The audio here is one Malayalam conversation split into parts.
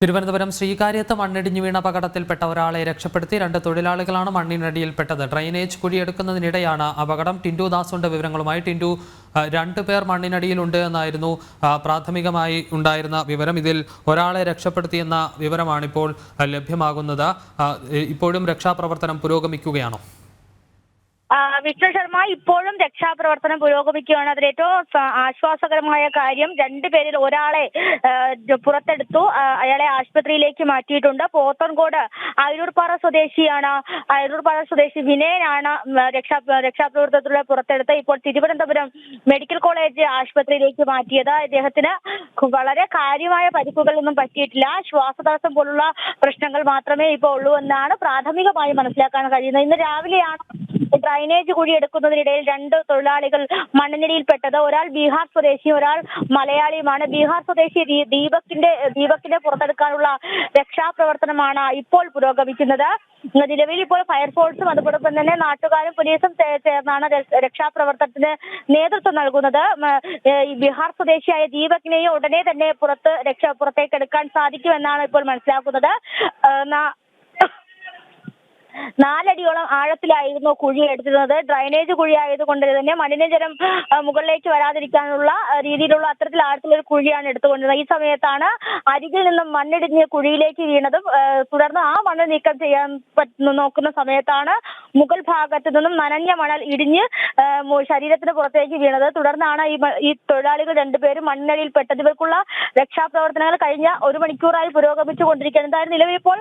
തിരുവനന്തപുരം ശ്രീകാര്യത്ത് മണ്ണിടിഞ്ഞു വീണ അപകടത്തിൽപ്പെട്ട ഒരാളെ രക്ഷപ്പെടുത്തി 2 തൊഴിലാളികളാണ് മണ്ണിനടിയിൽപ്പെട്ടത്. ഡ്രൈനേജ് കുഴിയെടുക്കുന്നതിനിടെയാണ് അപകടം. ടിൻഡു ദാസുണ്ട് വിവരങ്ങളുമായി. ടിൻഡു, 2 പേർ മണ്ണിനടിയിലുണ്ട് എന്നായിരുന്നു പ്രാഥമികമായി ഉണ്ടായിരുന്ന വിവരം. ഇതിൽ ഒരാളെ രക്ഷപ്പെടുത്തിയെന്ന വിവരമാണിപ്പോൾ ലഭ്യമാകുന്നത്. ഇപ്പോഴും രക്ഷാപ്രവർത്തനം പുരോഗമിക്കുകയാണോ? വിഷ്ണു ശർമ്മ, ഇപ്പോഴും രക്ഷാപ്രവർത്തനം പുരോഗമിക്കുകയാണ്. അതിൽ ഏറ്റവും ആശ്വാസകരമായ കാര്യം 2 പേരിൽ ഒരാളെ പുറത്തെടുത്തു. അയാളെ ആശുപത്രിയിലേക്ക് മാറ്റിയിട്ടുണ്ട്. പോത്തൻകോട് അയിരൂർപ്പാറ സ്വദേശി വിനയനാണ് രക്ഷാപ്രവർത്തനത്തിലൂടെ പുറത്തെടുത്ത് ഇപ്പോൾ തിരുവനന്തപുരം മെഡിക്കൽ കോളേജ് ആശുപത്രിയിലേക്ക് മാറ്റിയത്. ഇദ്ദേഹത്തിന് വളരെ കാര്യമായ പരിക്കുകളൊന്നും പറ്റിയിട്ടില്ല. ശ്വാസതടസ്സം പോലുള്ള പ്രശ്നങ്ങൾ മാത്രമേ ഇപ്പോൾ ഉള്ളൂ എന്നാണ് പ്രാഥമികമായി മനസ്സിലാക്കാൻ കഴിയുന്നത്. ഇന്ന് രാവിലെയാണ് ഡ്രൈനേജ് കുഴി എടുക്കുന്നതിനിടയിൽ 2 തൊഴിലാളികൾ മണ്ണിനടിയിൽപ്പെട്ടത്. ഒരാൾ ബീഹാർ സ്വദേശി, ഒരാൾ മലയാളിയുമാണ്. ബീഹാർ സ്വദേശി ദീപകിന്റെ പുറത്തെടുക്കാനുള്ള രക്ഷാപ്രവർത്തനമാണ് ഇപ്പോൾ പുരോഗമിക്കുന്നത്. നിലവിൽ ഇപ്പോൾ ഫയർഫോഴ്സും അതോടൊപ്പം തന്നെ നാട്ടുകാരും പോലീസും ചേർന്നാണ് രക്ഷാപ്രവർത്തനത്തിന് നേതൃത്വം നൽകുന്നത്. ബീഹാർ സ്വദേശിയായ ദീപകിനെയും ഉടനെ തന്നെ പുറത്തേക്ക് എടുക്കാൻ സാധിക്കുമെന്നാണ് ഇപ്പോൾ മനസ്സിലാക്കുന്നത്. 4 അടിയോളം ആഴത്തിലായിരുന്നു കുഴി എടുത്തിരുന്നത്. ഡ്രൈനേജ് കുഴി ആയതുകൊണ്ട് തന്നെ മലിനജലം മുകളിലേക്ക് വരാതിരിക്കാനുള്ള രീതിയിലുള്ള അത്തരത്തിൽ ആഴത്തിലൊരു കുഴിയാണ് എടുത്തുകൊണ്ടിരുന്നത്. ഈ സമയത്താണ് അരികിൽ നിന്നും മണ്ണിടിഞ്ഞ് കുഴിയിലേക്ക് വീണതും. തുടർന്ന് ആ മണ്ണ് നീക്കം ചെയ്യാൻ നോക്കുന്ന സമയത്താണ് മുകൾ ഭാഗത്തു നിന്നും നനഞ്ഞ മണൽ ഇടിഞ്ഞ് ശരീരത്തിന് പുറത്തേക്ക് വീണത്. തുടർന്നാണ് ഈ തൊഴിലാളികൾ 2 പേരും മണ്ണിനടിയിൽപ്പെട്ടത്. ഇവർക്കുള്ള രക്ഷാപ്രവർത്തനങ്ങൾ കഴിഞ്ഞ 1 മണിക്കൂറായി പുരോഗമിച്ചുകൊണ്ടിരിക്കുകയാണ്. എന്തായാലും നിലവിൽ ഇപ്പോൾ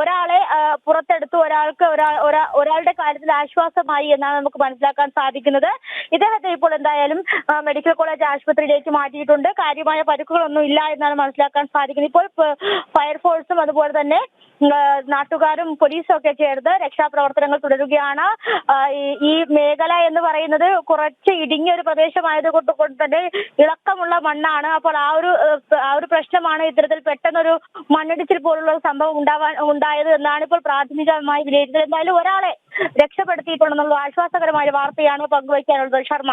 ഒരാളെ പുറത്തെടുത്തു. ഒരാളുടെ കാര്യത്തിൽ ആശ്വാസമായി എന്നാണ് നമുക്ക് മനസ്സിലാക്കാൻ സാധിക്കുന്നത്. ഇദ്ദേഹത്തെ ഇപ്പോൾ എന്തായാലും മെഡിക്കൽ കോളേജ് ആശുപത്രിയിലേക്ക് മാറ്റിയിട്ടുണ്ട്. കാര്യമായ പരിക്കുകളൊന്നും ഇല്ല എന്നാണ് മനസ്സിലാക്കാൻ സാധിക്കുന്നത്. ഇപ്പോൾ ഫയർഫോഴ്സും അതുപോലെ തന്നെ നാട്ടുകാരും പോലീസും ഒക്കെ ചേർന്ന് രക്ഷാപ്രവർത്തനങ്ങൾ തുടരുകയാണ്. ഈ മേഖല എന്ന് പറയുന്നത് കുറച്ച് ഇടുങ്ങിയ ഒരു പ്രദേശമായതുകൊണ്ട് തന്നെ ഇളക്കമുള്ള മണ്ണാണ്. അപ്പോൾ ആ ഒരു പ്രശ്നമാണ് ഇത്തരത്തിൽ പെട്ടെന്നൊരു മണ്ണിടിച്ചിൽ പോലുള്ള സംഭവം ഉണ്ടായത് എന്നാണ് ഇപ്പോൾ പ്രാഥമികമായി വിലയിരുത്തൽ. എന്തായാലും ഒരാളെ രക്ഷപ്പെടുത്തിയിട്ടുണ്ടെന്നുള്ള ആശ്വാസകരമായ വാർത്തയാണ് പങ്കുവയ്ക്കാനുള്ളത്. ശർമ്മ.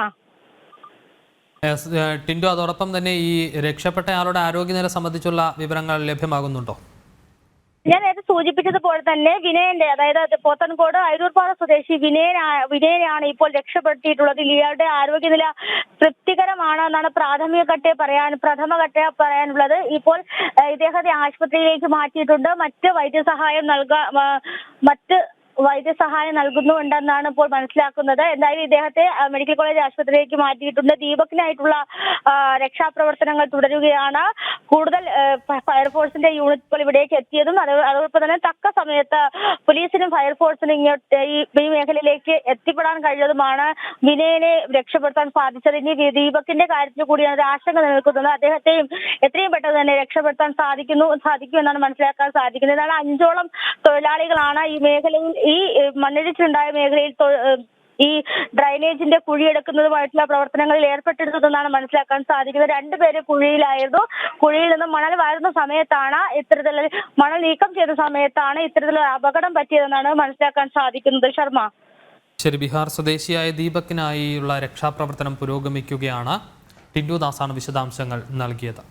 ടിൻഡു, അതോടൊപ്പം തന്നെ ഈ രക്ഷപ്പെട്ടയാളുടെ ആരോഗ്യനില സംബന്ധിച്ചുള്ള വിവരങ്ങൾ ലഭ്യമാകുന്നുണ്ടോ? ഞാൻ നേരത്തെ സൂചിപ്പിച്ചതുപോലെ തന്നെ വിനയന്റെ, അതായത് പോത്തൻകോട് അയിരൂർപ്പാറ സ്വദേശി വിനയനാണ് ഇപ്പോൾ രക്ഷപ്പെടുത്തിയിട്ടുള്ളത്. ഇയാളുടെ ആരോഗ്യനില തൃപ്തികരമാണെന്നാണ് പ്രഥമഘട്ട പറയാനുള്ളത്. ഇപ്പോൾ ഇദ്ദേഹത്തെ ആശുപത്രിയിലേക്ക് മാറ്റിയിട്ടുണ്ട്. മറ്റ് വൈദ്യസഹായം നൽകുന്നുണ്ടെന്നാണ് ഇപ്പോൾ മനസ്സിലാക്കുന്നത്. എന്തായാലും ഇദ്ദേഹത്തെ മെഡിക്കൽ കോളേജ് ആശുപത്രിയിലേക്ക് മാറ്റിയിട്ടുണ്ട്. ദീപകിനായിട്ടുള്ള രക്ഷാപ്രവർത്തനങ്ങൾ തുടരുകയാണ്. കൂടുതൽ ഫയർഫോഴ്സിന്റെ യൂണിറ്റുകൾ ഇവിടേക്ക് എത്തിയതും അതോടൊപ്പം തന്നെ തക്ക സമയത്ത് പോലീസിനും ഫയർഫോഴ്സിനും ഈ മേഖലയിലേക്ക് എത്തിപ്പെടാൻ കഴിഞ്ഞതുമാണ് വിനയനെ രക്ഷപ്പെടുത്താൻ സാധിച്ചത്. ഇനി ദീപകിന്റെ കാര്യത്തിൽ കൂടിയാണ് ഒരു ആശങ്ക നിലനിൽക്കുന്നത്. അദ്ദേഹത്തെയും എത്രയും പെട്ടെന്ന് തന്നെ രക്ഷപ്പെടുത്താൻ സാധിക്കുമെന്നാണ് മനസ്സിലാക്കാൻ സാധിക്കുന്നത്. എന്നാൽ 5ഓളം തൊഴിലാളികളാണ് ഈ മേഖലയിൽ, ഈ മണ്ണിടിച്ചിലുണ്ടായ മേഖലയിൽ ഈ ഡ്രൈനേജിന്റെ കുഴിയെടുക്കുന്നതുമായിട്ടുള്ള പ്രവർത്തനങ്ങളിൽ ഏർപ്പെട്ടിരുന്നതെന്നാണ് മനസ്സിലാക്കാൻ സാധിക്കുന്നത്. 2 പേര് കുഴിയിലായിരുന്നു. കുഴിയിൽ നിന്നും മണൽ വാരുന്ന സമയത്താണ് മണൽ നീക്കം ചെയ്ത സമയത്താണ് ഇത്തരത്തിലുള്ള അപകടം പറ്റിയതെന്നാണ് മനസ്സിലാക്കാൻ സാധിക്കുന്നത്. ശർമ്മ. ശരി, ബീഹാർ സ്വദേശിയായ ദീപകിനായുള്ള രക്ഷാപ്രവർത്തനം പുരോഗമിക്കുകയാണ്. ടിൻഡു ദാസാണ് വിശദാംശങ്ങൾ നൽകിയത്.